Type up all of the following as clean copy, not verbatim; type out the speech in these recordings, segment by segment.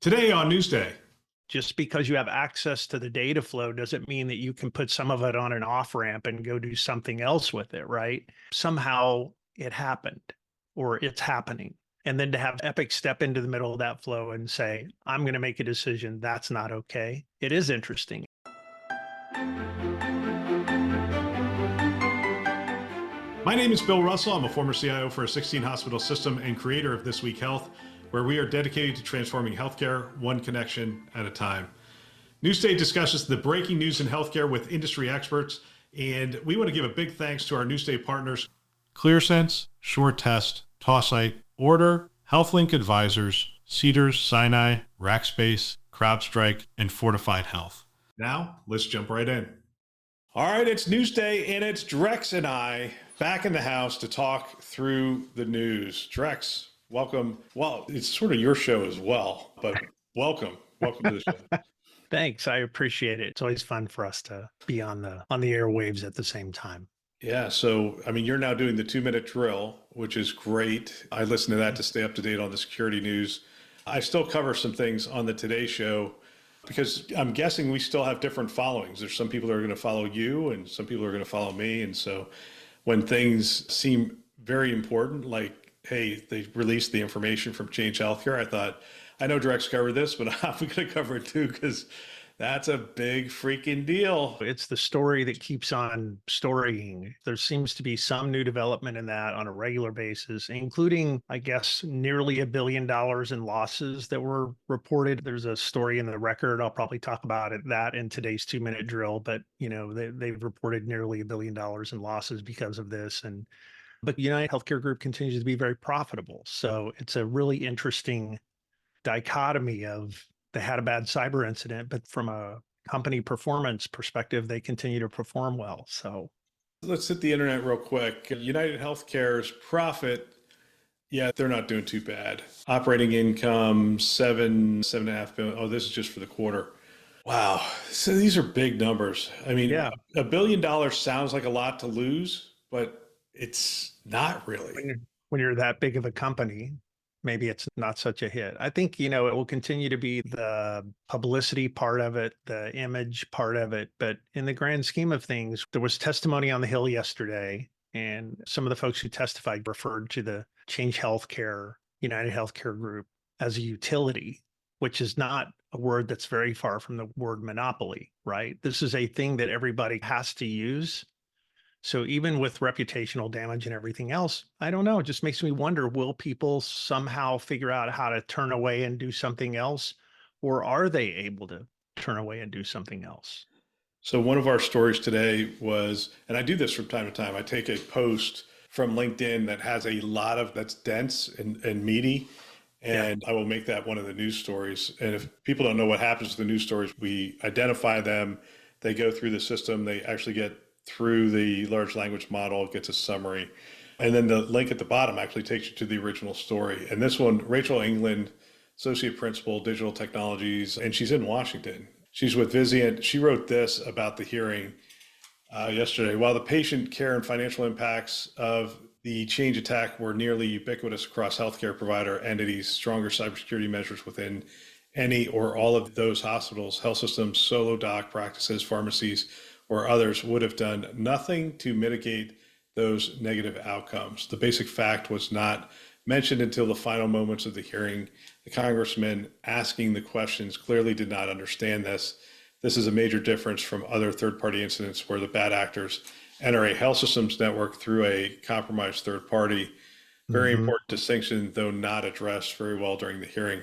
Today on Newsday. Just because you have access to the data flow doesn't mean that you can put some of it on an off ramp and go do something else with it, right? Somehow it happened or it's happening. And then to have Epic step into the middle of that flow and say, I'm going to make a decision, that's not okay. It is interesting. My name is Bill Russell. I'm a former CIO for a 16 hospital system and creator of This Week Health, where we are dedicated to transforming healthcare one connection at a time. Newsday discusses the breaking news in healthcare with industry experts, and we want to give a big thanks to our Newsday partners, ClearSense, SureTest, Tossite, Order, HealthLink Advisors, Cedars, Sinai, Rackspace, CrowdStrike, and Fortified Health. Now, let's jump right in. All right, it's Newsday, and it's Drex and I back in the house to talk through the news. Drex, welcome. Well, it's sort of your show as well, but welcome to the show. Thanks. I appreciate it. It's always fun for us to be on the airwaves at the same time. Yeah. So, I mean, you're now doing the 2-minute drill, which is great. I listen to that to stay up to date on the security news. I still cover some things on the Today Show because I'm guessing we still have different followings. There's some people that are going to follow you and some people are going to follow me. And so when things seem very important, like, hey, they released the information from Change Healthcare, I thought, I know Drex covered this, but I'm going to cover it too, because that's a big freaking deal. It's the story that keeps on storying. There seems to be some new development in that on a regular basis, including, I guess, nearly $1 billion in losses that were reported. There's a story in the Record. I'll probably talk about that in today's 2-minute drill, but they've reported nearly $1 billion in losses because of this. But United Healthcare Group continues to be very profitable. So it's a really interesting dichotomy of they had a bad cyber incident, but from a company performance perspective, they continue to perform well. So let's hit the internet real quick. United Healthcare's profit, yeah, they're not doing too bad. Operating income, 7.5 billion. Oh, this is just for the quarter. Wow. So these are big numbers. I mean, yeah, $1 billion sounds like a lot to lose, but it's not really. When you're that big of a company, maybe it's not such a hit. I think, it will continue to be the publicity part of it, the image part of it. But in the grand scheme of things, there was testimony on the Hill yesterday, and some of the folks who testified referred to the Change Healthcare, United Healthcare Group as a utility, which is not a word that's very far from the word monopoly, right? This is a thing that everybody has to use. So even with reputational damage and everything else, I don't know. It just makes me wonder, will people somehow figure out how to turn away and do something else? Or are they able to turn away and do something else? So one of our stories today was, and I do this from time to time, I take a post from LinkedIn that has a lot of, that's dense and meaty, and I will make that one of the news stories. And if people don't know what happens to the news stories, we identify them, they go through the system, they actually get through the large language model, it gets a summary. And then the link at the bottom actually takes you to the original story. And this one, Rachel England, Associate Principal, Digital Technologies, and she's in Washington. She's with Vizient. She wrote this about the hearing yesterday. While the patient care and financial impacts of the Change attack were nearly ubiquitous across healthcare provider entities, stronger cybersecurity measures within any or all of those hospitals, health systems, solo doc practices, pharmacies, or others would have done nothing to mitigate those negative outcomes. The basic fact was not mentioned until the final moments of the hearing. The congressman asking the questions clearly did not understand this. This is a major difference from other third-party incidents where the bad actors enter a health systems network through a compromised third party. Very important distinction, though not addressed very well during the hearing.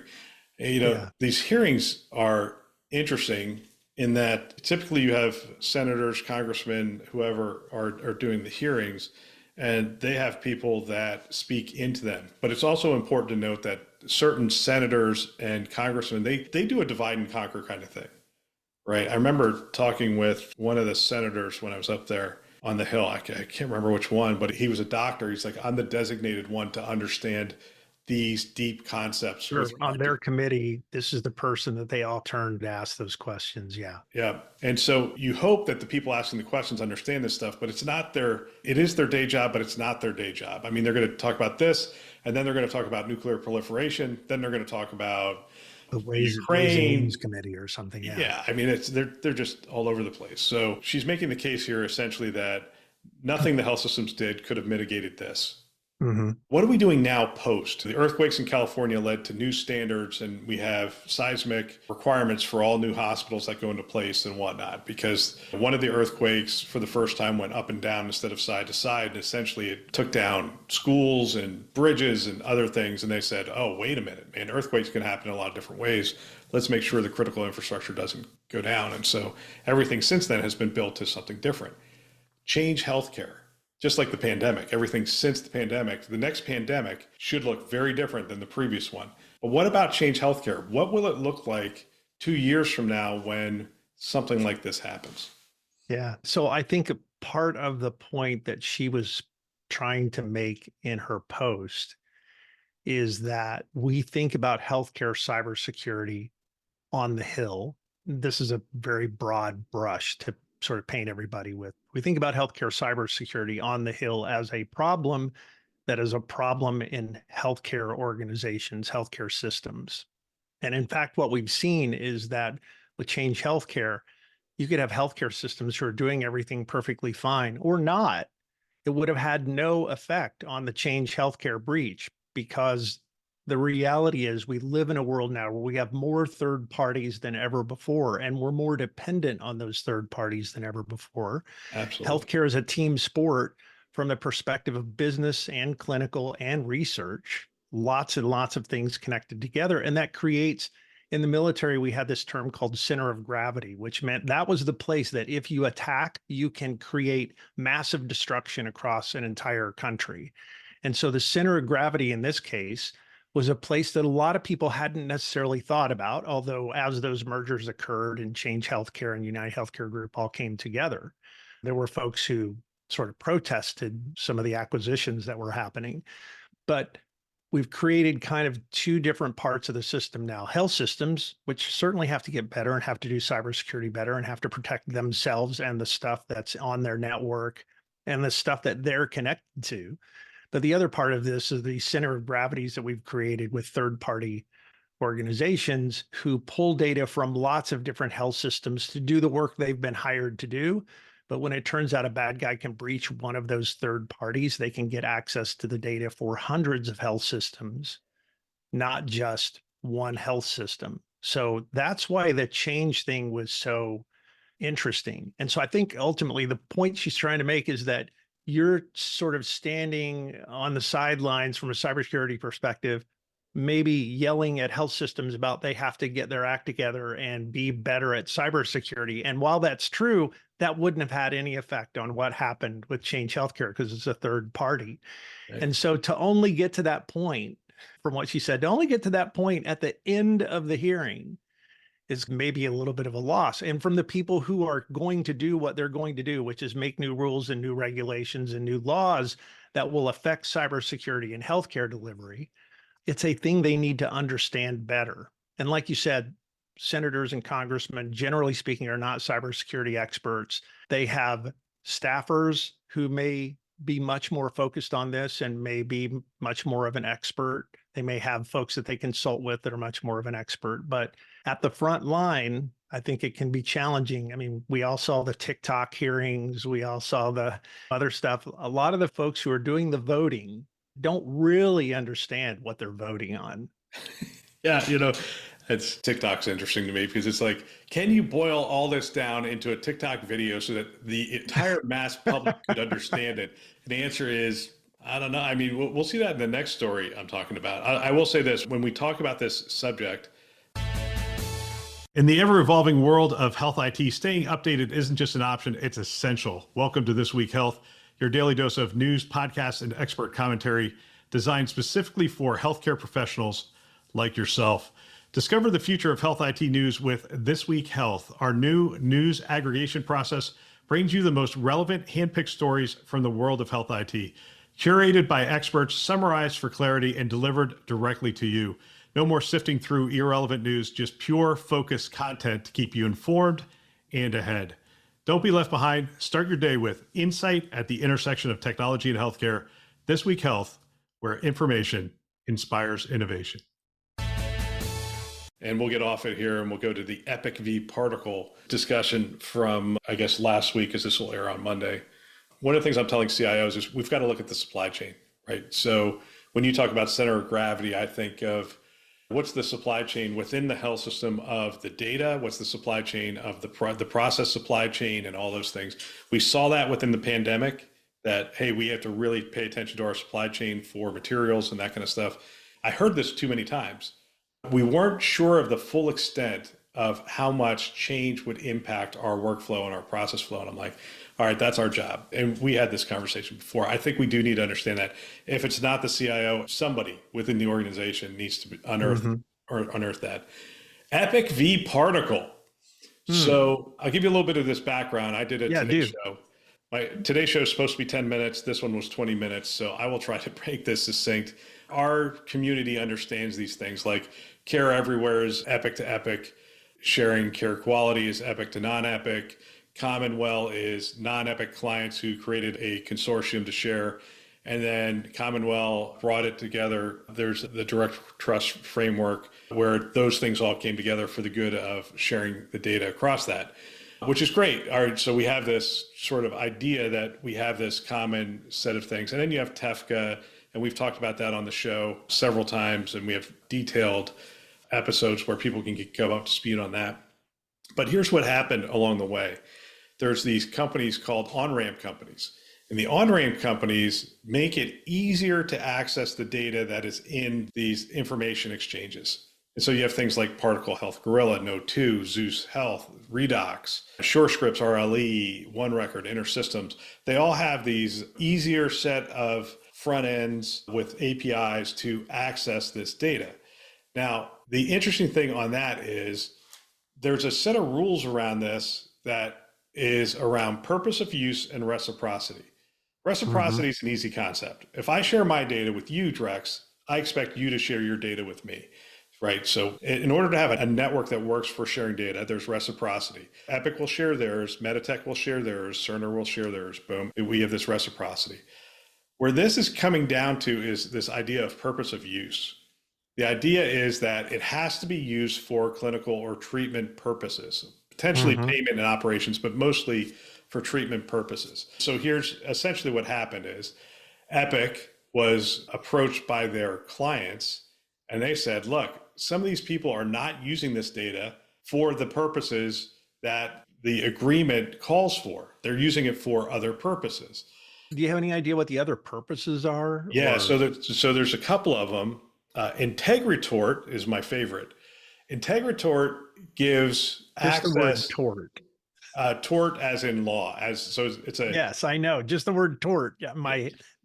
These hearings are interesting in that typically you have senators, congressmen, whoever are doing the hearings, and they have people that speak into them. But it's also important to note that certain senators and congressmen, they do a divide and conquer kind of thing, right? I remember talking with one of the senators when I was up there on the Hill. I can't remember which one, but he was a doctor. He's like, I'm the designated one to understand these deep concepts. Sure. On their committee, this is the person that they all turn to ask those questions. Yeah. Yeah. And so you hope that the people asking the questions understand this stuff, but it is their day job, but it's not their day job. I mean, they're going to talk about this, and then they're going to talk about nuclear proliferation. Then they're going to talk about The Ways and Means Ukraine. Committee or something. Yeah. Yeah, I mean, they're just all over the place. So she's making the case here essentially that nothing the health systems did could have mitigated this. Hmm. What are we doing now post? The earthquakes in California led to new standards, and we have seismic requirements for all new hospitals that go into place and whatnot. Because one of the earthquakes, for the first time, went up and down instead of side to side. And essentially, it took down schools and bridges and other things. And they said, oh, wait a minute, man, earthquakes can happen in a lot of different ways. Let's make sure the critical infrastructure doesn't go down. And so everything since then has been built to something different. Change healthcare. Just like the pandemic, everything since the pandemic, the next pandemic should look very different than the previous one. But what about change healthcare? What will it look like 2 years from now when something like this happens? Yeah. So I think a part of the point that she was trying to make in her post is that we think about healthcare cybersecurity on the Hill. This is a very broad brush to sort of paint everybody with. We think about healthcare cybersecurity on the Hill as a problem that is a problem in healthcare organizations, healthcare systems. And in fact, what we've seen is that with Change Healthcare, you could have healthcare systems who are doing everything perfectly fine or not. It would have had no effect on the Change Healthcare breach, because the reality is we live in a world now where we have more third parties than ever before, and we're more dependent on those third parties than ever before. Absolutely. Healthcare is a team sport from the perspective of business and clinical and research, lots and lots of things connected together. And that creates, in the military, we had this term called center of gravity, which meant that was the place that if you attack, you can create massive destruction across an entire country. And so the center of gravity in this case was a place that a lot of people hadn't necessarily thought about, although as those mergers occurred and Change Healthcare and United Healthcare Group all came together, there were folks who sort of protested some of the acquisitions that were happening. But we've created kind of two different parts of the system now. Health systems, which certainly have to get better and have to do cybersecurity better and have to protect themselves and the stuff that's on their network and the stuff that they're connected to. But the other part of this is the center of gravities that we've created with third-party organizations who pull data from lots of different health systems to do the work they've been hired to do. But when it turns out a bad guy can breach one of those third parties, they can get access to the data for hundreds of health systems, not just one health system. So that's why the change thing was so interesting. And so I think ultimately the point she's trying to make is that you're sort of standing on the sidelines from a cybersecurity perspective, maybe yelling at health systems about they have to get their act together and be better at cybersecurity. And while that's true, that wouldn't have had any effect on what happened with Change Healthcare because it's a third party. Right. And so to only get to that point, from what she said, to only get to that point at the end of the hearing is maybe a little bit of a loss. And from the people who are going to do what they're going to do, which is make new rules and new regulations and new laws that will affect cybersecurity and healthcare delivery, it's a thing they need to understand better. And like you said, senators and congressmen, generally speaking, are not cybersecurity experts. They have staffers who may be much more focused on this and may be much more of an expert. They may have folks that they consult with that are much more of an expert. But at the front line, I think it can be challenging. I mean, we all saw the TikTok hearings. We all saw the other stuff. A lot of the folks who are doing the voting don't really understand what they're voting on. Yeah, it's TikTok's interesting to me because it's like, can you boil all this down into a TikTok video so that the entire mass public could understand it? And the answer is, I don't know. I mean, we'll see that in the next story I'm talking about. I will say this, when we talk about this subject, in the ever-evolving world of health IT, staying updated isn't just an option, it's essential. Welcome to This Week Health, your daily dose of news, podcasts, and expert commentary designed specifically for healthcare professionals like yourself. Discover the future of health IT news with This Week Health. Our new news aggregation process brings you the most relevant handpicked stories from the world of health IT, curated by experts, summarized for clarity, and delivered directly to you. No more sifting through irrelevant news, just pure focused content to keep you informed and ahead. Don't be left behind. Start your day with insight at the intersection of technology and healthcare. This Week Health, where information inspires innovation. and we'll get off it here and we'll go to the Epic v Particle discussion from, I guess, last week, as this will air on Monday. One of the things I'm telling CIOs is we've got to look at the supply chain, right? So when you talk about center of gravity, I think of what's the supply chain within the health system of the data? What's the supply chain of the process supply chain and all those things? We saw that within the pandemic that, hey, we have to really pay attention to our supply chain for materials and that kind of stuff. I heard this too many times. We weren't sure of the full extent of how much change would impact our workflow and our process flow. And I'm like, all right, that's our job. And we had this conversation before. I think we do need to understand that if it's not the CIO, somebody within the organization needs to unearth that. Epic v Particle. So I'll give you a little bit of this background. I did a Today Show. My Today Show is supposed to be 10 minutes. This one was 20 minutes. So I will try to break this succinct. Our community understands these things, like care everywhere is epic to epic. Sharing care quality is epic to non-epic. Commonwealth is non-epic clients who created a consortium to share. And then Commonwealth brought it together. There's the direct trust framework where those things all came together for the good of sharing the data across that, which is great. All right, so we have this sort of idea that we have this common set of things. And then you have TEFCA, and we've talked about that on the show several times, and we have detailed episodes where people can go up to speed on that. But here's what happened along the way. There's these companies called on-ramp companies. And the on-ramp companies make it easier to access the data that is in these information exchanges. And so you have things like Particle Health Gorilla, Know2, Zeus Health, Redox, SureScripts, RLE, OneRecord, InterSystems. They all have these easier set of front ends with APIs to access this data. Now, the interesting thing on that is there's a set of rules around this that is around purpose of use and reciprocity. Reciprocity is an easy concept. If I share my data with you, Drex, I expect you to share your data with me, right? So in order to have a network that works for sharing data, there's reciprocity. Epic will share theirs, Meditech will share theirs, Cerner will share theirs, boom. We have this reciprocity. Where this is coming down to is this idea of purpose of use. The idea is that it has to be used for clinical or treatment purposes, potentially payment and operations, but mostly for treatment purposes. So here's essentially what happened is Epic was approached by their clients and they said, look, some of these people are not using this data for the purposes that the agreement calls for. They're using it for other purposes. Do you have any idea what the other purposes are? Yeah, so there's a couple of them. IntegriTort is my favorite. IntegriTort gives access. The word tort. Tort as in law, it's a. Yes, I know. Just the word tort. Yeah,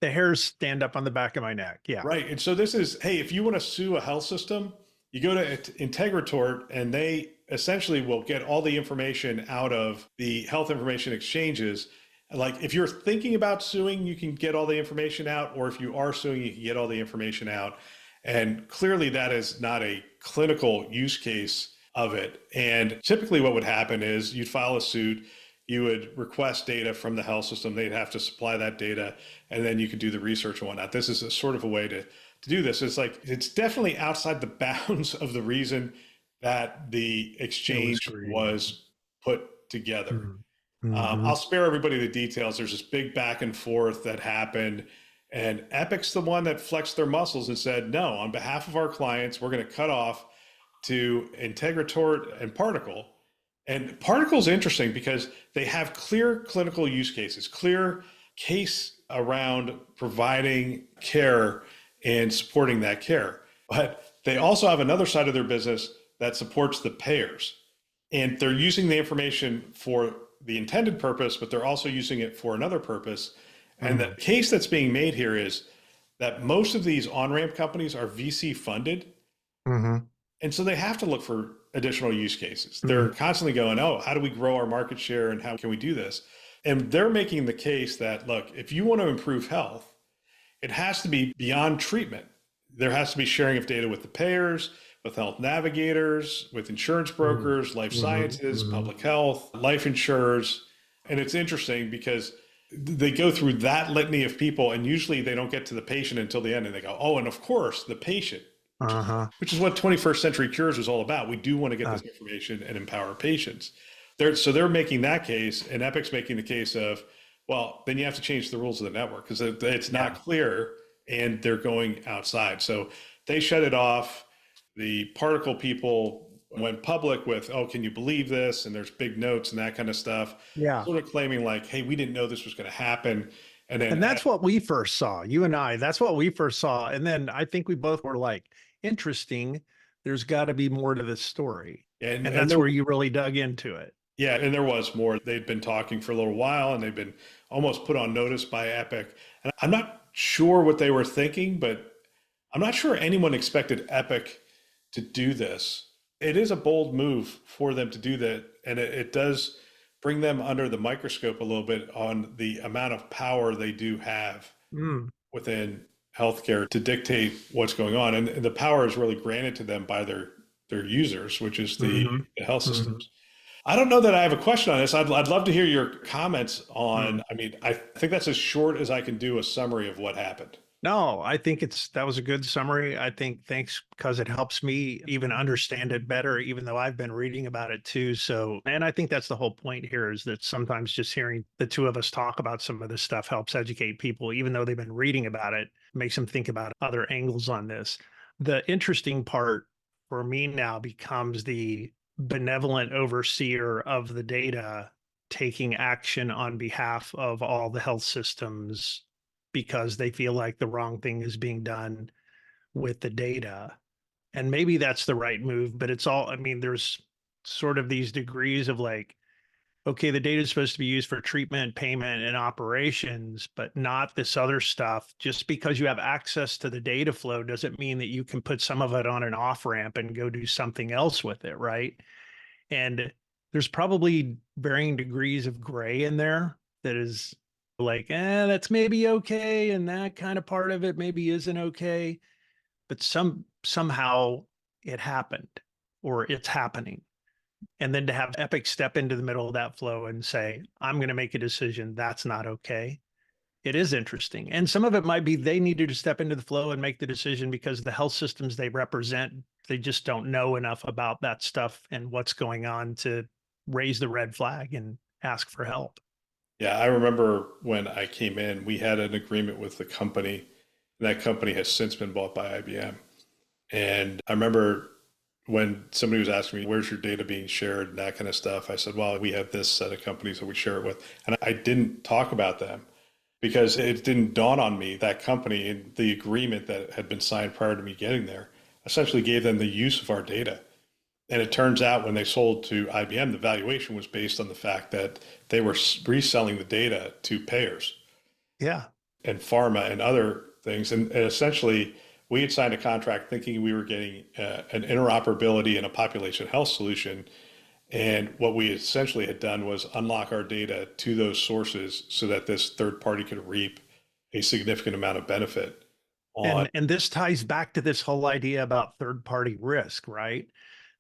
the hairs stand up on the back of my neck. Yeah. Right. And so this is, hey, if you want to sue a health system, you go to IntegriTort and they essentially will get all the information out of the health information exchanges. Like if you're thinking about suing, you can get all the information out, or if you are suing, you can get all the information out. And clearly that is not a clinical use case of it. And typically what would happen is you'd file a suit, you would request data from the health system, they'd have to supply that data, and then you could do the research and whatnot. This is a sort of a way to do this. It's like, it's definitely outside the bounds of the reason that the exchange was put together. I'll spare everybody the details. There's this big back and forth that happened. And Epic's the one that flexed their muscles and said, no, on behalf of our clients, we're going to cut off to IntegriTort and Particle. And Particle's interesting because they have clear clinical use cases, clear case around providing care and supporting that care. But they also have another side of their business that supports the payers. And they're using the information for the intended purpose, but they're also using it for another purpose. And the case that's being made here is that most of these on-ramp companies are VC funded. And so they have to look for additional use cases. They're constantly going, oh, how do we grow our market share and how can we do this? And they're making the case that, look, if you want to improve health, it has to be beyond treatment. There has to be sharing of data with the payers, with health navigators, with insurance brokers, life sciences, public health, life insurers. And it's interesting because they go through that litany of people and usually they don't get to the patient until the end and they go, oh, and of course the patient, Uh-huh. which is what 21st Century Cures was all about. We do want to get Uh, this information and empower patients. So they're making that case, and Epic's making the case of, well, then you have to change the rules of the network because it's yeah. not clear, and they're going outside. So they shut it off. The particle people went public with, oh, can you believe this? And there's big notes and that kind of stuff, Yeah. sort of claiming like, hey, we didn't know this was going to happen. And then, And that's what we first saw, you and I. That's what we first saw. And then I think we both were like, interesting. There's got to be more to this story. And and that's there, where you really dug into it. yeah, and there was more. They'd been talking for a little while, and they've been almost put on notice by Epic. And I'm not sure what they were thinking, but I'm not sure anyone expected Epic to do this. It is a bold move for them to do that, and it does bring them under the microscope a little bit on the amount of power they do have Mm. within healthcare to dictate what's going on. And the power is really granted to them by their users, which is Hmm. the health Hmm. systems. I don't know that I have a question on this. I'd love to hear your comments Mm. on, I mean, I think that's as short as I can do a summary of what happened. No, I think that was a good summary. I think thanks because it helps me even understand it better, even though I've been reading about it too. So, and I think that's the whole point here is that sometimes just hearing the two of us talk about some of this stuff helps educate people, even though they've been reading about it, makes them think about other angles on this. The interesting part for me now becomes the benevolent overseer of the data taking action on behalf of all the health systems because they feel like the wrong thing is being done with the data. And maybe that's the right move, but it's all, I mean, there's sort of these degrees of like, okay, the data is supposed to be used for treatment, payment, and operations, but not this other stuff. Just because you have access to the data flow doesn't mean that you can put some of it on an off ramp and go do something else with it, right? And there's probably varying degrees of gray in there that is like, that's maybe okay. And that kind of part of it maybe isn't okay. But somehow it happened or it's happening. And then to have Epic step into the middle of that flow and say, I'm going to make a decision that's not okay. It is interesting. And some of it might be they needed to step into the flow and make the decision because the health systems they represent, they just don't know enough about that stuff and what's going on to raise the red flag and ask for help. Yeah, I remember when I came in, we had an agreement with the company, and that company has since been bought by IBM. And I remember when somebody was asking me, where's your data being shared and that kind of stuff, I said, well, we have this set of companies that we share it with. And I didn't talk about them because it didn't dawn on me that company and the agreement that had been signed prior to me getting there essentially gave them the use of our data. And it turns out when they sold to IBM, the valuation was based on the fact that they were reselling the data to payers Yeah. and pharma and other things. And essentially, we had signed a contract thinking we were getting an interoperability and a population health solution. And what we essentially had done was unlock our data to those sources so that this third party could reap a significant amount of benefit on. And this ties back to this whole idea about third party risk, right?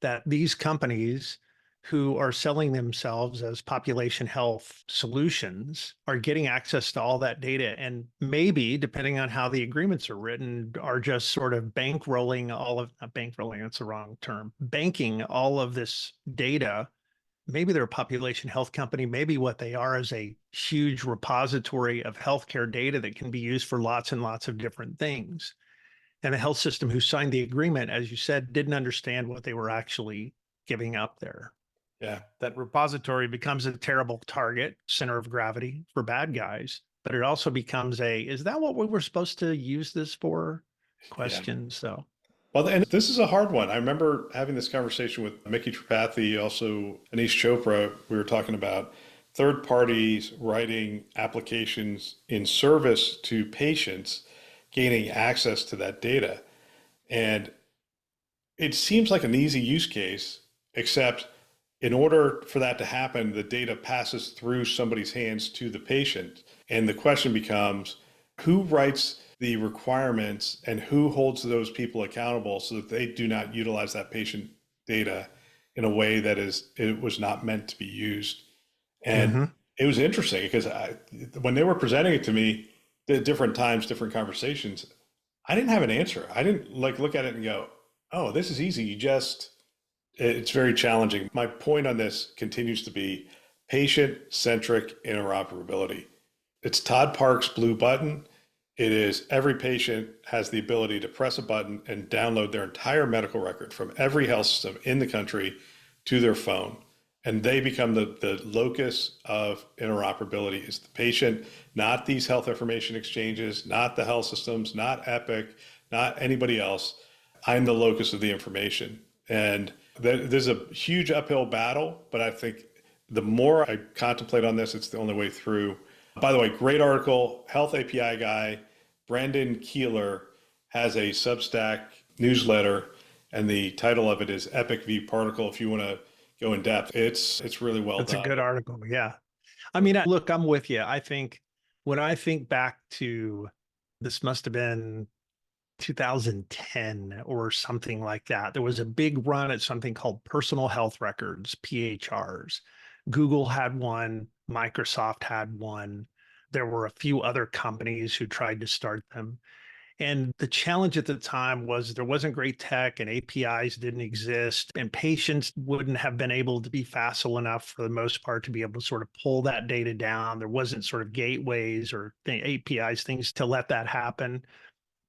That these companies who are selling themselves as population health solutions are getting access to all that data and maybe depending on how the agreements are written are just sort of bankrolling all of not bankrolling, that's the wrong term, banking all of this data. Maybe they're a population health company. Maybe what they are is a huge repository of healthcare data that can be used for lots and lots of different things. And the health system who signed the agreement, as you said, didn't understand what they were actually giving up there. Yeah. That repository becomes a terrible target, center of gravity for bad guys, but it also becomes is that what we were supposed to use this for? Yeah. Question. So, Well, and this is a hard one. I remember having this conversation with Mickey Tripathi, also Anish Chopra. We were talking about third parties writing applications in service to patients gaining access to that data. And it seems like an easy use case, except in order for that to happen, the data passes through somebody's hands to the patient. And the question becomes, who writes the requirements and who holds those people accountable so that they do not utilize that patient data in a way that it was not meant to be used. And mhm. it was interesting because when they were presenting it to me at different times, different conversations, I didn't have an answer. I didn't like look at it and go, oh, this is easy. It's very challenging. My point on this continues to be patient-centric interoperability. It's Todd Park's blue button. It is every patient has the ability to press a button and download their entire medical record from every health system in the country to their phone. And they become the locus of interoperability is the patient, not these health information exchanges, not the health systems, not Epic, not anybody else. I'm the locus of the information. And there's a huge uphill battle, but I think the more I contemplate on this, it's the only way through. By the way, great article, Health API guy, Brandon Keeler has a Substack newsletter, and the title of it is Epic v Particle. If you want to go in depth, it's really well done. It's a good article. Yeah. I mean, look, I'm with you. I think when I think back to this must have been 2010 or something like that, there was a big run at something called personal health records, PHRs. Google had one, Microsoft had one. There were a few other companies who tried to start them. And the challenge at the time was there wasn't great tech and APIs didn't exist, and patients wouldn't have been able to be facile enough for the most part to be able to sort of pull that data down. There wasn't sort of gateways or APIs, things to let that happen.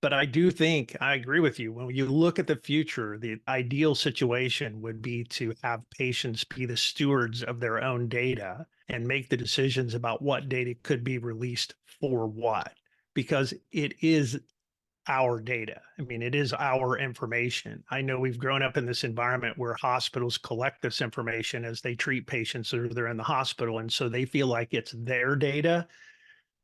But I do think I agree with you. When you look at the future, the ideal situation would be to have patients be the stewards of their own data and make the decisions about what data could be released for what, because it is our data. I mean, it is our information. I know we've grown up in this environment where hospitals collect this information as they treat patients or they're in the hospital. And so they feel like it's their data.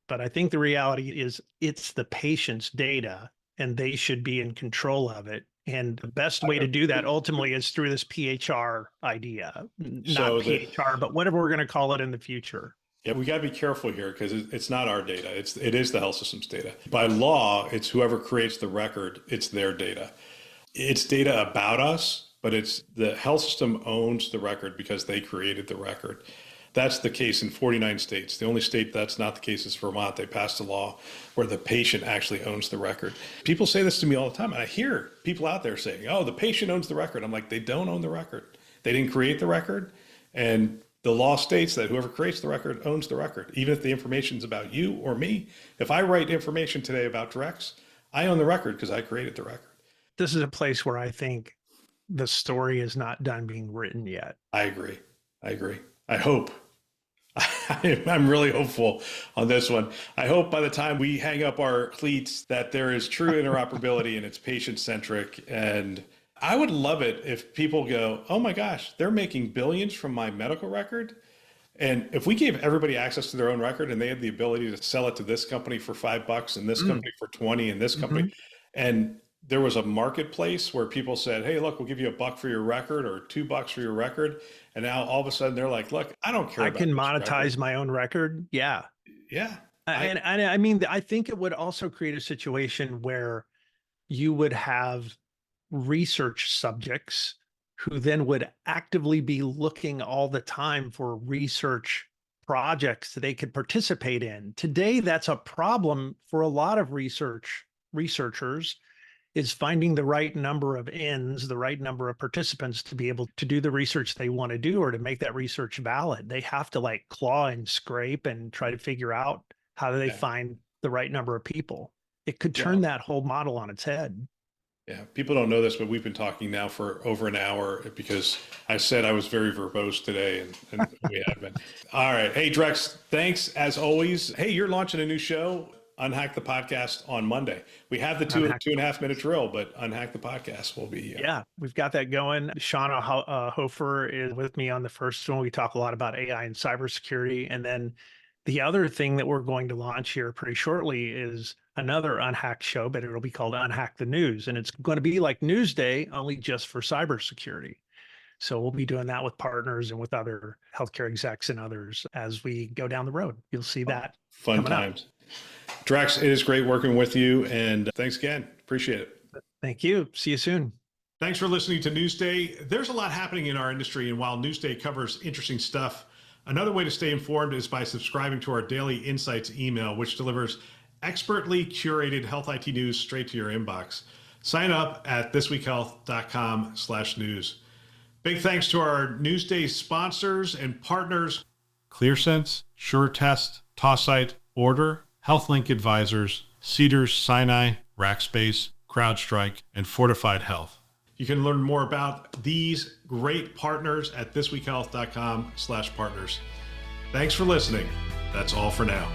But I think the reality is it's the patient's data and they should be in control of it. And the best way to do that ultimately is through this PHR idea, not PHR, but whatever we're going to call it in the future. Yeah, we got to be careful here because it's not our data. It is the health system's data. By law, it's whoever creates the record, it's their data. It's data about us, but it's the health system owns the record because they created the record. That's the case in 49 states. The only state that's not the case is Vermont. They passed a law where the patient actually owns the record. People say this to me all the time. And I hear people out there saying, oh, the patient owns the record. I'm like, they don't own the record. They didn't create the record. And the law states that whoever creates the record owns the record, even if the information is about you or me. If I write information today about Drex, I own the record because I created the record. This is a place where I think the story is not done being written yet. I agree. I hope. I'm really hopeful on this one. I hope by the time we hang up our cleats that there is true interoperability and it's patient-centric. And I would love it if people go, oh my gosh, they're making billions from my medical record. And if we gave everybody access to their own record and they had the ability to sell it to this company for $5 and this company for 20 and this company, and there was a marketplace where people said, hey, look, we'll give you $1 for your record or $2 for your record. And now all of a sudden they're like, look, I don't care. I can monetize my own record. Yeah. Yeah. And I mean, I think it would also create a situation where you would have research subjects who then would actively be looking all the time for research projects that they could participate in. Today, that's a problem for a lot of researchers, is finding the right number of ends, the right number of participants to be able to do the research they want to do or to make that research valid. They have to like claw and scrape and try to figure out how do they find the right number of people. It could turn that whole model on its head. Yeah, people don't know this, but we've been talking now for over an hour because I said I was very verbose today, and we have been. All right. Hey, Drex, thanks as always. Hey, you're launching a new show, Unhack the Podcast, on Monday. We have the 2.5 minute drill, but Unhack the Podcast will be. Yeah, we've got that going. Shauna Hofer is with me on the first one. We talk a lot about AI and cybersecurity. And then the other thing that we're going to launch here pretty shortly is another Unhacked show, but it'll be called Unhack the News. And it's going to be like Newsday, only just for cybersecurity. So we'll be doing that with partners and with other healthcare execs and others as we go down the road. You'll see that. Fun times. Drex, it is great working with you. And thanks again. Appreciate it. Thank you. See you soon. Thanks for listening to Newsday. There's a lot happening in our industry. And while Newsday covers interesting stuff, another way to stay informed is by subscribing to our daily insights email, which delivers expertly curated health IT news straight to your inbox. Sign up at thisweekhealth.com/news. Big thanks to our Newsday sponsors and partners: ClearSense, SureTest, Tossite, Order, HealthLink Advisors, Cedars Sinai, Rackspace, CrowdStrike, and Fortified Health. You can learn more about these great partners at thisweekhealth.com/partners. Thanks for listening. That's all for now.